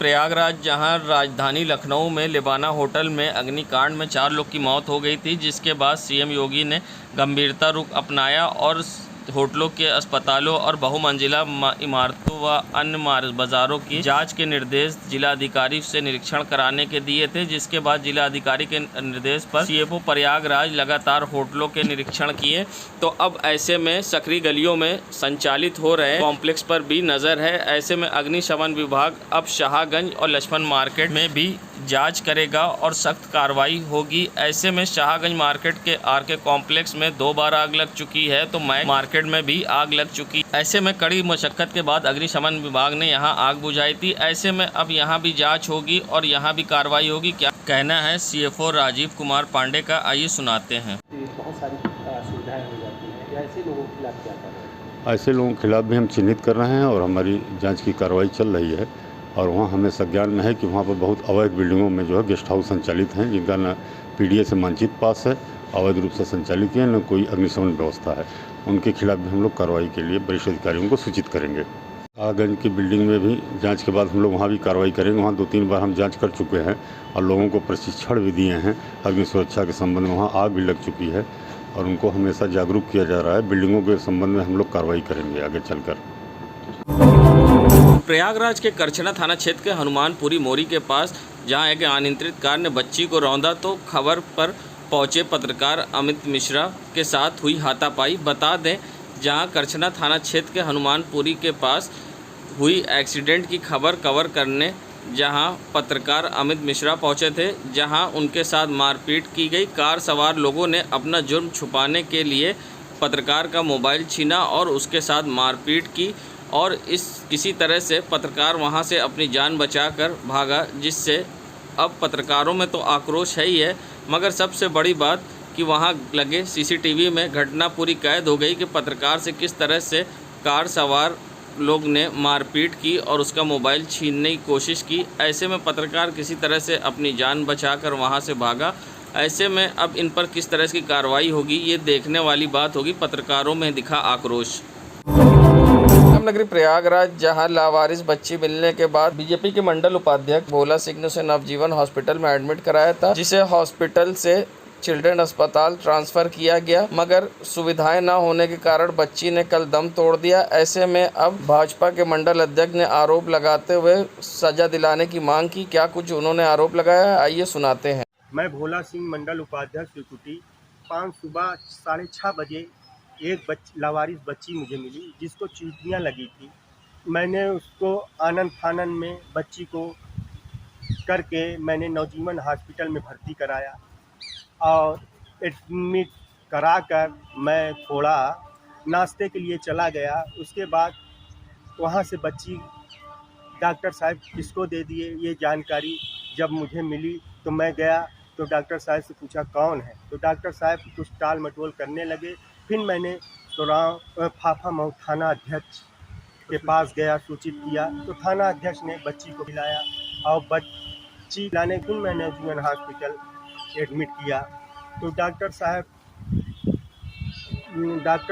प्रयागराज, जहां राजधानी लखनऊ में लिबाना होटल में अग्निकांड में 4 लोग की मौत हो गई थी, जिसके बाद सीएम योगी ने गंभीरता रुख अपनाया और होटलों के, अस्पतालों और बहुमंजिला इमारतों व अन्य बाज़ारों की जांच के निर्देश जिलाधिकारी से निरीक्षण कराने के दिए थे। जिसके बाद जिलाधिकारी के निर्देश पर सीएफओ प्रयागराज लगातार होटलों के निरीक्षण किए। तो अब ऐसे में सकरी गलियों में संचालित हो रहे कॉम्प्लेक्स पर भी नज़र है। ऐसे में अग्निशमन विभाग अब शाहगंज और लक्ष्मण मार्केट में भी जांच करेगा और सख्त कार्रवाई होगी। ऐसे में शाहगंज मार्केट के आरके कॉम्प्लेक्स में 2 बार आग लग चुकी है, तो मैक मार्केट में भी आग लग चुकी। ऐसे में कड़ी मशक्कत के बाद अग्निशमन विभाग ने यहां आग बुझाई थी। ऐसे में अब यहां भी जांच होगी और यहां भी कार्रवाई होगी। क्या कहना है सीएफओ राजीव कुमार पांडे का, आइए सुनाते हैं। बहुत सारी सुविधाएं हो जाती हैं, ऐसे लोगों के खिलाफ क्या कर रहे हैं? ऐसे लोगों के खिलाफ भी हम चिन्हित कर रहे हैं और हमारी जांच की कार्रवाई चल रही है। और वहाँ हमें संज्ञान में है कि वहाँ पर बहुत अवैध बिल्डिंगों में जो है गेस्ट हाउस संचालित हैं, जिनका न पीडीए से मानचित्र पास है, अवैध रूप से संचालित है, न कोई अग्निशमन व्यवस्था है। उनके खिलाफ भी हम लोग कार्रवाई के लिए वरिष्ठ अधिकारियों को सूचित करेंगे। शाहगंज की बिल्डिंग में भी जांच के बाद हम लोग वहाँ भी कार्रवाई करेंगे। वहाँ 2-3 बार हम जांच कर चुके हैं और लोगों को प्रशिक्षण भी दिए हैं अग्नि सुरक्षा के संबंध में। वहाँ आग भी लग चुकी है और उनको हमेशा जागरूक किया जा रहा है। बिल्डिंगों के संबंध में हम लोग कार्रवाई करेंगे आगे चलकर। प्रयागराज के करछना थाना क्षेत्र के हनुमानपुरी मोरी के पास जहां एक अनियंत्रित कार ने बच्ची को रौंदा, तो खबर पर पहुंचे पत्रकार अमित मिश्रा के साथ हुई हाथापाई। बता दें, जहां करछना थाना क्षेत्र के हनुमानपुरी के पास हुई एक्सीडेंट की खबर कवर करने जहां पत्रकार अमित मिश्रा पहुंचे थे, जहां उनके साथ मारपीट की गई। कार सवार लोगों ने अपना जुर्म छुपाने के लिए पत्रकार का मोबाइल छीना और उसके साथ मारपीट की और किसी तरह से पत्रकार वहां से अपनी जान बचाकर भागा, जिससे अब पत्रकारों में तो आक्रोश है ही है, मगर सबसे बड़ी बात कि वहां लगे सीसीटीवी में घटना पूरी कैद हो गई कि पत्रकार से किस तरह से कार सवार लोग ने मारपीट की और उसका मोबाइल छीनने की कोशिश की। ऐसे में पत्रकार किसी तरह से अपनी जान बचाकर वहां से भागा। ऐसे में अब इन पर किस तरह की कार्रवाई होगी, ये देखने वाली बात होगी। पत्रकारों में दिखा आक्रोश। नगरी प्रयागराज, जहां लावारिस बच्ची मिलने के बाद बीजेपी के मंडल उपाध्यक्ष भोला सिंह ने उसे नवजीवन हॉस्पिटल में एडमिट कराया था, जिसे हॉस्पिटल से चिल्ड्रन अस्पताल ट्रांसफर किया गया, मगर सुविधाएं न होने के कारण बच्ची ने कल दम तोड़ दिया। ऐसे में अब भाजपा के मंडल अध्यक्ष ने आरोप लगाते हुए सजा दिलाने की मांग की। क्या कुछ उन्होंने आरोप लगाया, आइए सुनाते हैं। मैं भोला सिंह, मंडल उपाध्यक्ष त्रिकुटी। 5 सुबह 6:30 बजे एक लावारिस बच्ची मुझे मिली, जिसको चींटियाँ लगी थी। मैंने उसको आनन फानन में बच्ची को करके मैंने नवजीवन हॉस्पिटल में भर्ती कराया और एडमिट कराकर मैं थोड़ा नाश्ते के लिए चला गया। उसके बाद वहाँ से बच्ची डॉक्टर साहब किसको दे दिए, ये जानकारी जब मुझे मिली तो मैं गया तो डॉक्टर साहब से पूछा कौन है, तो डॉक्टर साहब कुछ टाल मटोल करने लगे। फिर मैंने तो फाफामऊ थाना अध्यक्ष के पास गया, सूचित किया, तो थाना अध्यक्ष ने बच्ची को खिलाया और बच्ची लाने फिर मैंने जीवन हॉस्पिटल एडमिट किया। तो डॉक्टर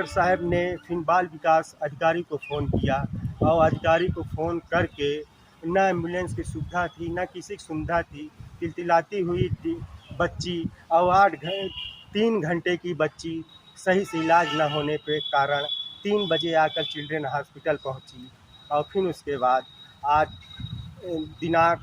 साहब ने फिर बाल विकास अधिकारी को फ़ोन किया और अधिकारी को फ़ोन करके न एम्बुलेंस की सुविधा थी, न किसी की सुविधा थी। तिलतिलाती हुई बच्ची और 3 घंटे की बच्ची सही से इलाज न होने के कारण 3 बजे आकर चिल्ड्रन हॉस्पिटल पहुंची और फिर उसके बाद आज दिनांक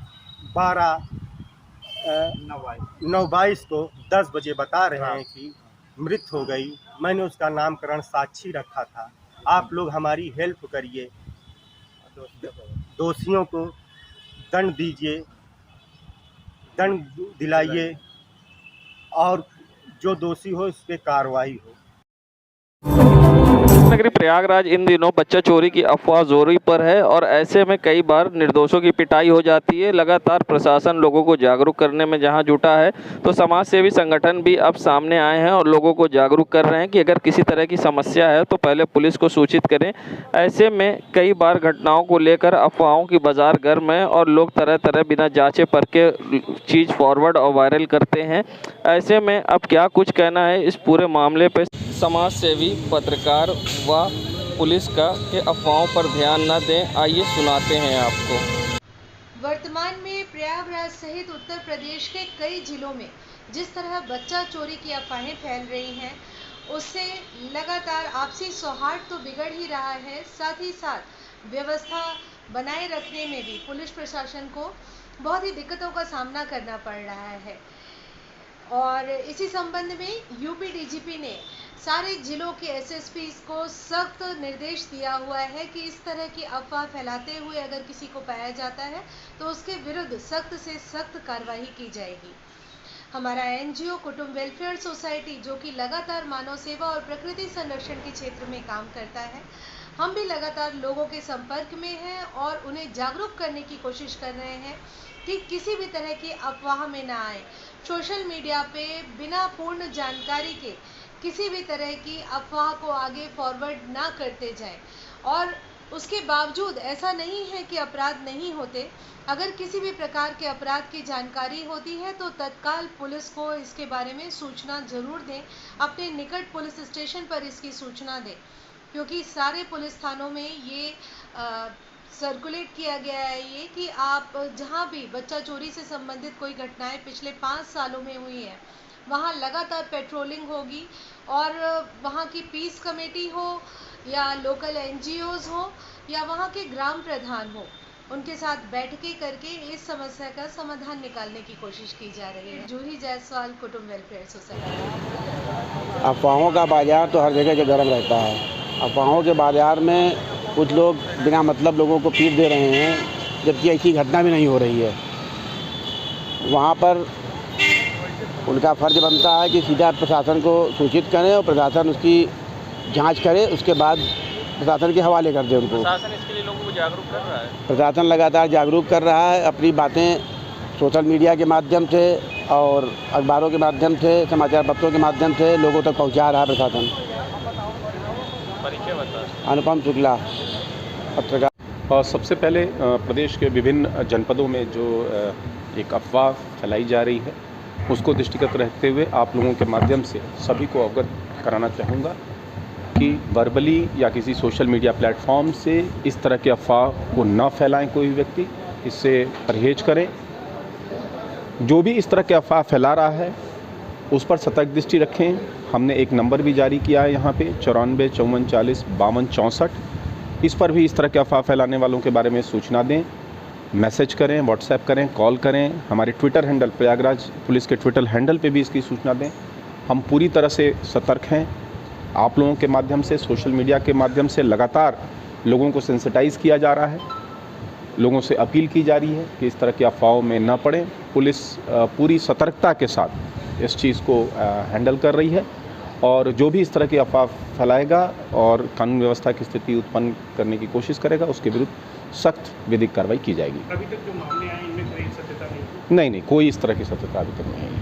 9/22 को 10 बजे बता रहे हैं कि मृत हो गई। मैंने उसका नामकरण साक्षी रखा था। आप लोग हमारी हेल्प करिए, दोषियों को दंड दीजिए, दंड दिलाइए और जो दोषी हो उस पर कार्रवाई हो। नगरी प्रयागराज इन दिनों बच्चा चोरी की अफवाह जोरी पर है और ऐसे में कई बार निर्दोषों की पिटाई हो जाती है। लगातार प्रशासन लोगों को जागरूक करने में जहां जुटा है, तो समाज सेवी संगठन भी अब सामने आए हैं और लोगों को जागरूक कर रहे हैं कि अगर किसी तरह की समस्या है तो पहले पुलिस को सूचित करें। ऐसे में कई बार घटनाओं को लेकर अफवाहों की बाजार गर्म है और लोग तरह तरह बिना जांचे परखे चीज़ फॉरवर्ड और वायरल करते हैं। ऐसे में अब क्या कुछ कहना है इस पूरे मामले पर समाज सेवी, पत्रकार व पुलिस का कि अफवाहों पर ध्यान न दें, आइए सुनाते हैं आपको। वर्तमान में प्रयागराज सहित उत्तर प्रदेश के कई जिलों में जिस तरह बच्चा चोरी की अफवाहें फैल रही हैं, उससे लगातार आपसी सौहार्द तो बिगड़ ही रहा है, साथ ही साथ व्यवस्था बनाए रखने में भी पुलिस प्रशासन को बहुत ही दिक्कतों का सामना करना पड़ रहा है। और इसी संबंध में यूपी डीजीपी ने सारे जिलों के एसएसपी को सख्त निर्देश दिया हुआ है कि इस तरह की अफवाह फैलाते हुए अगर किसी को पाया जाता है तो उसके विरुद्ध सख्त से सख्त कार्रवाई की जाएगी। हमारा एनजीओ कुटुंब वेलफेयर सोसाइटी, जो कि लगातार मानव सेवा और प्रकृति संरक्षण के क्षेत्र में काम करता है, हम भी लगातार लोगों के संपर्क में हैं और उन्हें जागरूक करने की कोशिश कर रहे हैं कि किसी भी तरह की अफवाह में ना आए। सोशल मीडिया पे बिना पूर्ण जानकारी के किसी भी तरह की अफवाह को आगे फॉरवर्ड ना करते जाएं। और उसके बावजूद ऐसा नहीं है कि अपराध नहीं होते। अगर किसी भी प्रकार के अपराध की जानकारी होती है तो तत्काल पुलिस को इसके बारे में सूचना जरूर दें, अपने निकट पुलिस स्टेशन पर इसकी सूचना दें, क्योंकि सारे पुलिस थानों में ये सर्कुलेट किया गया है ये कि आप जहां भी बच्चा चोरी से संबंधित कोई घटनाएं पिछले 5 सालों में हुई है, वहां लगातार पेट्रोलिंग होगी और वहां की पीस कमेटी हो या लोकल एनजीओज हो या वहां के ग्राम प्रधान हो, उनके साथ बैठकें करके इस समस्या का समाधान निकालने की कोशिश की जा रही है। जूही जायसवाल, कुटुंब वेलफेयर सोसाइटी। अफवाहों का बाजार तो हर जगह गर्म रहता है। अफवाहों के बाजार में कुछ लोग बिना मतलब लोगों को पीट दे रहे हैं, जबकि ऐसी घटना भी नहीं हो रही है। वहाँ पर उनका फ़र्ज बनता है कि सीधा प्रशासन को सूचित करें और प्रशासन उसकी जांच करे, उसके बाद प्रशासन के हवाले कर दे उनको। प्रशासन इसके लिए लोगों को जागरूक कर रहा है। प्रशासन लगातार जागरूक कर रहा है, अपनी बातें सोशल मीडिया के माध्यम से और अखबारों के माध्यम से, समाचार पत्रों के माध्यम से लोगों तक पहुँचा रहा है प्रशासन। परिचय बता। अनुपम शुक्ला, पत्रकार। और सबसे पहले प्रदेश के विभिन्न जनपदों में जो एक अफवाह फैलाई जा रही है, उसको दृष्टिगत रखते हुए आप लोगों के माध्यम से सभी को अवगत कराना चाहूँगा कि वर्बली या किसी सोशल मीडिया प्लेटफॉर्म से इस तरह के अफवाह को न फैलाएं कोई भी व्यक्ति, इससे परहेज करें। जो भी इस तरह के अफवाह फैला रहा है उस पर सतर्क दृष्टि रखें। हमने एक नंबर भी जारी किया है यहाँ पे 94 54 40 52 64। इस पर भी इस तरह के अफवाह फैलाने वालों के बारे में सूचना दें, मैसेज करें, व्हाट्सएप करें, कॉल करें। हमारे ट्विटर हैंडल, प्रयागराज पुलिस के ट्विटर हैंडल पे भी इसकी सूचना दें। हम पूरी तरह से सतर्क हैं। आप लोगों के माध्यम से, सोशल मीडिया के माध्यम से लगातार लोगों को सेंसिटाइज़ किया जा रहा है, लोगों से अपील की जा रही है कि इस तरह की अफवाहों में न पड़ें। पुलिस पूरी सतर्कता के साथ इस चीज़ को हैंडल कर रही है और जो भी इस तरह की अफवाह फैलाएगा और कानून व्यवस्था की स्थिति उत्पन्न करने की कोशिश करेगा, उसके विरुद्ध सख्त विधिक कार्रवाई की जाएगी। अभी तक जो मामले आए इनमें कोई सत्यता नहीं? नहीं, कोई इस तरह की सत्यता अभी तक नहीं है।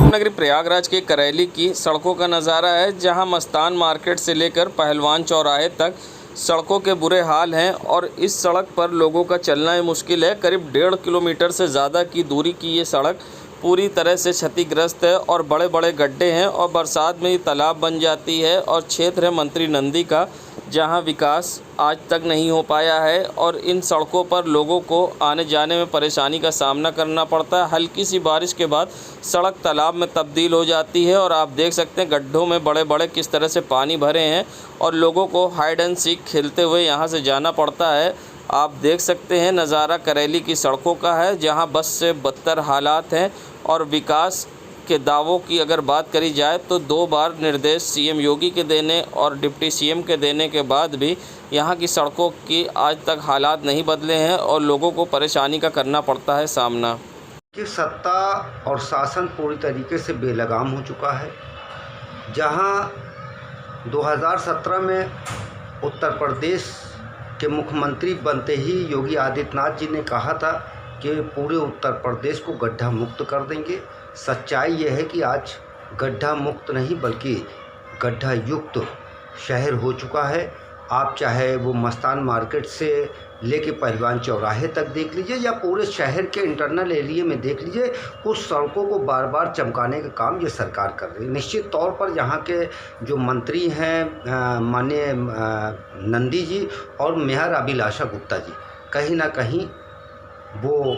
नगरी प्रयागराज के करैली की सड़कों का नज़ारा है, जहां मस्तान मार्केट से लेकर पहलवान चौराहे तक सड़कों के बुरे हाल हैं और इस सड़क पर लोगों का चलना ही मुश्किल है। करीब 1.5 किलोमीटर से ज़्यादा की दूरी की ये सड़क पूरी तरह से क्षतिग्रस्त है और बड़े बड़े गड्ढे हैं और बरसात में ही तालाब बन जाती है। और क्षेत्र है मंत्री नंदी का, जहां विकास आज तक नहीं हो पाया है और इन सड़कों पर लोगों को आने जाने में परेशानी का सामना करना पड़ता है। हल्की सी बारिश के बाद सड़क तालाब में तब्दील हो जाती है और आप देख सकते हैं गड्ढों में बड़े बड़े किस तरह से पानी भरे हैं और लोगों को हाइड एंड सीक खेलते हुए यहाँ से जाना पड़ता है। आप देख सकते हैं नज़ारा करैली की सड़कों का है, जहाँ बस से बदतर हालात हैं। और विकास के दावों की अगर बात करी जाए तो 2 बार निर्देश सीएम योगी के देने और डिप्टी सीएम के देने के बाद भी यहाँ की सड़कों की आज तक हालात नहीं बदले हैं और लोगों को परेशानी का करना पड़ता है सामना। कि सत्ता और शासन पूरी तरीके से बेलगाम हो चुका है। जहाँ 2017 में उत्तर प्रदेश के मुख्यमंत्री बनते ही योगी आदित्यनाथ जी ने कहा था कि पूरे उत्तर प्रदेश को गड्ढा मुक्त कर देंगे। सच्चाई यह है कि आज गड्ढा मुक्त नहीं बल्कि गड्ढा युक्त शहर हो चुका है। आप चाहे वो मस्तान मार्केट से लेके पहलवान चौराहे तक देख लीजिए या पूरे शहर के इंटरनल एरिया में देख लीजिए, उस सड़कों को बार बार चमकाने का काम ये सरकार कर रही है। निश्चित तौर पर यहाँ के जो मंत्री हैं माननीय नंदी जी और मेयर अभिलाषा गुप्ता जी, कहीं ना कहीं वो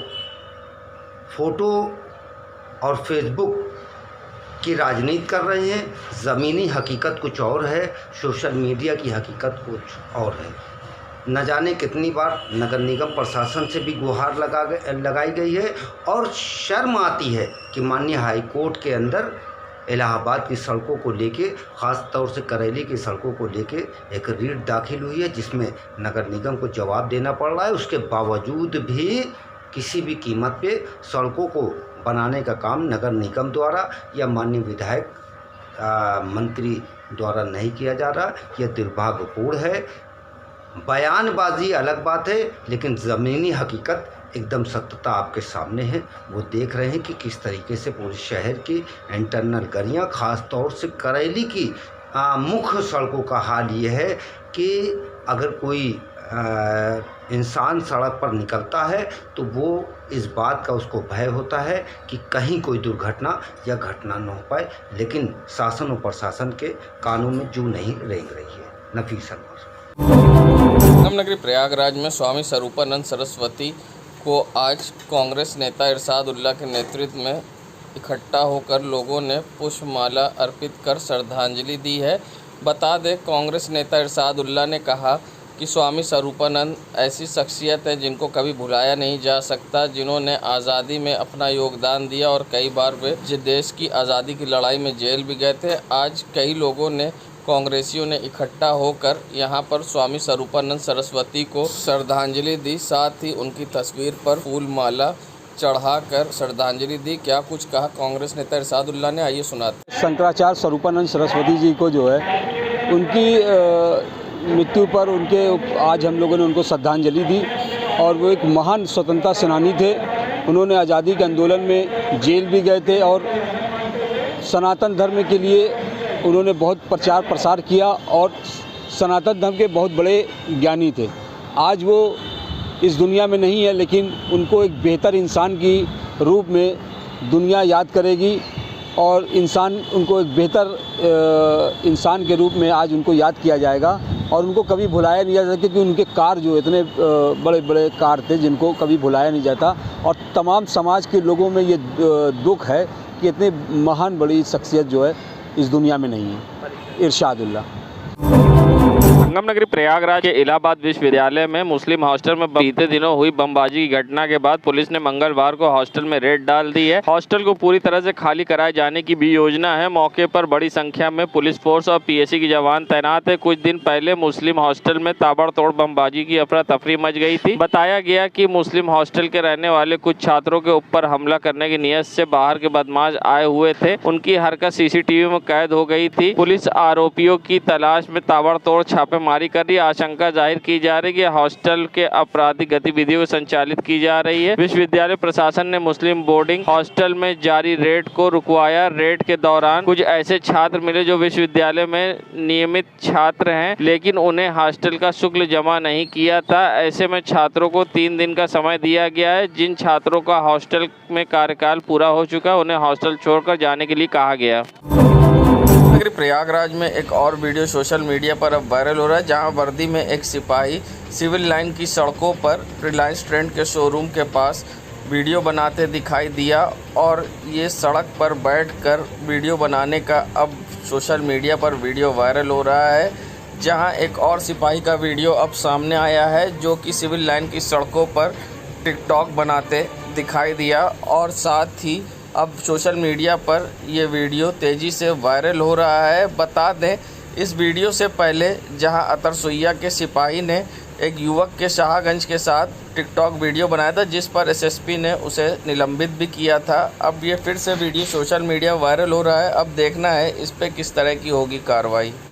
फ़ोटो और फेसबुक की राजनीति कर रहे हैं। ज़मीनी हकीकत कुछ और है, सोशल मीडिया की हकीकत कुछ और है। न जाने कितनी बार नगर निगम प्रशासन से भी गुहार लगाई गई है और शर्म आती है कि माननीय हाई कोर्ट के अंदर इलाहाबाद की सड़कों को लेके, ख़ास तौर से करेली की सड़कों को लेके एक रीट दाखिल हुई है जिसमें नगर निगम को जवाब देना पड़ रहा है। उसके बावजूद भी किसी भी कीमत पे सड़कों को बनाने का काम नगर निगम द्वारा या माननीय विधायक मंत्री द्वारा नहीं किया जा रहा। यह दुर्भाग्यपूर्ण है। बयानबाजी अलग बात है, लेकिन ज़मीनी हकीकत एकदम सत्यता आपके सामने है। वो देख रहे हैं कि किस तरीके से पूरे शहर की इंटरनल गलियाँ, ख़ास तौर से करेली की मुख्य सड़कों का हाल ये है कि अगर कोई इंसान सड़क पर निकलता है तो वो इस बात का उसको भय होता है कि कहीं कोई दुर्घटना या घटना न हो पाए, लेकिन शासन और प्रशासन के कानून में जू नहीं रेंग रही है। नफीस अनवर। संगम नगरी प्रयागराज में स्वामी स्वरूपानंद सरस्वती को आज कांग्रेस नेता इरशाद उल्लाह के नेतृत्व में इकट्ठा होकर लोगों ने पुष्पमाला अर्पित कर श्रद्धांजलि दी है। बता दें, कांग्रेस नेता इरशाद उल्लाह ने कहा कि स्वामी स्वरूपानंद ऐसी शख्सियत है जिनको कभी भुलाया नहीं जा सकता, जिन्होंने आज़ादी में अपना योगदान दिया और कई बार वे देश की आज़ादी की लड़ाई में जेल भी गए थे। आज कई लोगों ने, कांग्रेसियों ने इकट्ठा होकर यहाँ पर स्वामी स्वरूपानंद सरस्वती को श्रद्धांजलि दी, साथ ही उनकी तस्वीर पर फूल माला चढ़ाकर श्रद्धांजलि दी। क्या कुछ कहा कांग्रेस नेता इरशाद उल्लाह ने, आइए सुनाते। शंकराचार्य स्वरूपानंद सरस्वती जी को जो है उनकी मृत्यु पर आज हम लोगों ने उनको श्रद्धांजलि दी। और वो एक महान स्वतंत्रता सेनानी थे। उन्होंने आज़ादी के आंदोलन में जेल भी गए थे और सनातन धर्म के लिए उन्होंने बहुत प्रचार प्रसार किया और सनातन धर्म के बहुत बड़े ज्ञानी थे। आज वो इस दुनिया में नहीं है, लेकिन उनको एक बेहतर इंसान की रूप में दुनिया याद करेगी और उनको एक बेहतर इंसान के रूप में आज उनको याद किया जाएगा और उनको कभी भुलाया नहीं जा सकता, क्योंकि उनके कार्य जो इतने बड़े बड़े कार्य थे जिनको कभी भुलाया नहीं जाता। और तमाम समाज के लोगों में ये दुख है कि इतने महान बड़ी शख्सियत जो है इस दुनिया में नहीं है। इरशाद उल्लाह। संगम नगरी प्रयागराज के इलाहाबाद विश्वविद्यालय में मुस्लिम हॉस्टल में बीते दिनों हुई बमबाजी की घटना के बाद पुलिस ने मंगलवार को हॉस्टल में रेड डाल दी है। हॉस्टल को पूरी तरह से खाली कराए जाने की भी योजना है। मौके पर बड़ी संख्या में पुलिस फोर्स और पीएसी की जवान तैनात है। कुछ दिन पहले मुस्लिम हॉस्टल में ताबड़तोड़ बमबाजी की अफरा तफरी मच गई थी। बताया गया कि मुस्लिम हॉस्टल के रहने वाले कुछ छात्रों के ऊपर हमला करने की नीयत से बाहर के बदमाश आए हुए थे। उनकी हरकत सीसीटीवी में कैद हो गई थी। पुलिस आरोपियों की तलाश में ताबड़तोड़ छापेमारी कर रही। आशंका जाहिर की जा रही है कि हॉस्टल के आपराधिक गतिविधियों संचालित की जा रही है। विश्वविद्यालय प्रशासन ने मुस्लिम बोर्डिंग हॉस्टल में जारी रेड को रुकवाया। रेड के दौरान कुछ ऐसे छात्र मिले जो विश्वविद्यालय में नियमित छात्र हैं, लेकिन उन्हें हॉस्टल का शुल्क जमा नहीं किया था। ऐसे में छात्रों को 3 दिन का समय दिया गया है। जिन छात्रों का हॉस्टल में कार्यकाल पूरा हो चुका है उन्हें हॉस्टल छोड़कर जाने के लिए कहा गया। प्रयागराज में एक और वीडियो सोशल मीडिया पर अब वायरल हो रहा है, जहां वर्दी में एक सिपाही सिविल लाइन की सड़कों पर रिलायंस ट्रेंड के शोरूम के पास वीडियो बनाते दिखाई दिया और ये सड़क पर बैठकर वीडियो बनाने का अब सोशल मीडिया पर वीडियो वायरल हो रहा है। जहां एक और सिपाही का वीडियो अब सामने आया है जो कि सिविल लाइन की सड़कों पर टिकटॉक बनाते दिखाई दिया और साथ ही अब सोशल मीडिया पर ये वीडियो तेज़ी से वायरल हो रहा है। बता दें, इस वीडियो से पहले जहां अतर सुइया के सिपाही ने एक युवक के शाहगंज के साथ टिकटॉक वीडियो बनाया था, जिस पर एसएसपी ने उसे निलंबित भी किया था। अब ये फिर से वीडियो सोशल मीडिया वायरल हो रहा है। अब देखना है इस पर किस तरह की होगी कार्रवाई।